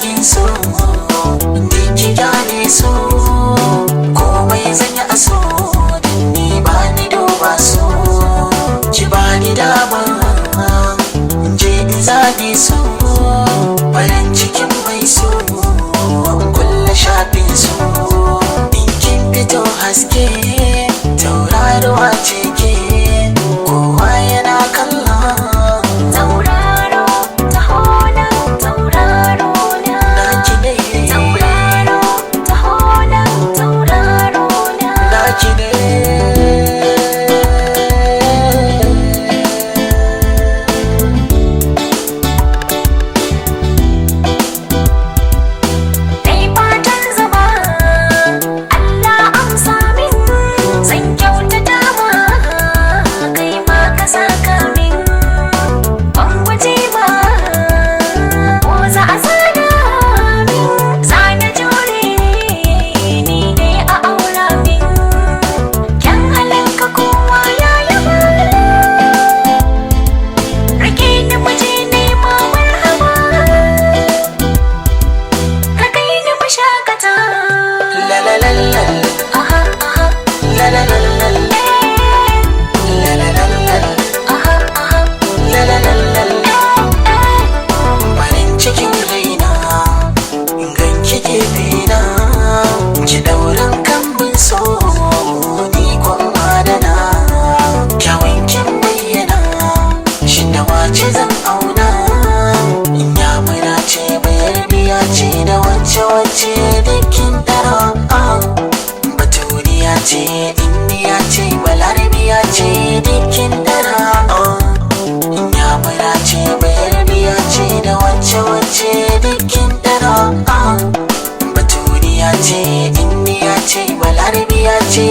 yin so, ni ki gane so, komai zan yi a so, dan ni ba ni duba so, ki ba ni dama je in zane so, farin cikin mai so, kulle shafin so, in kin fito haske tauraruwa ce ke, kowa yana kallon tauraro taho nan, tauraro na naki ne, tauraro taho nan, tauraro na naki ne. kai fatan zama Allah amsa min, zan kyautata ma kai ma ka saka min, ban guje ba ko za a zana min, zana jure ni ne a aura min, kyan halinka kowa ya yaba, rike ni muje nema marhaba, ka kai ni mashakata. La la la la Aha, aha, la la la la la la la la la aha, aha, la la la la. eh. Farin cikin raina ganki gefena, ki dauran kambin so ni kwan adana, kyawun kin bayyana shi da wace zan auna, in ya mura ce bayar biya ce da wacce wacce dukkin dara, baturiya ce indiya ce balarabiya ce dukkin dara, Nyamura ce bayar biya ce da wacce wacce dukkin dara, baturiya ce indiya ce balarabiya ce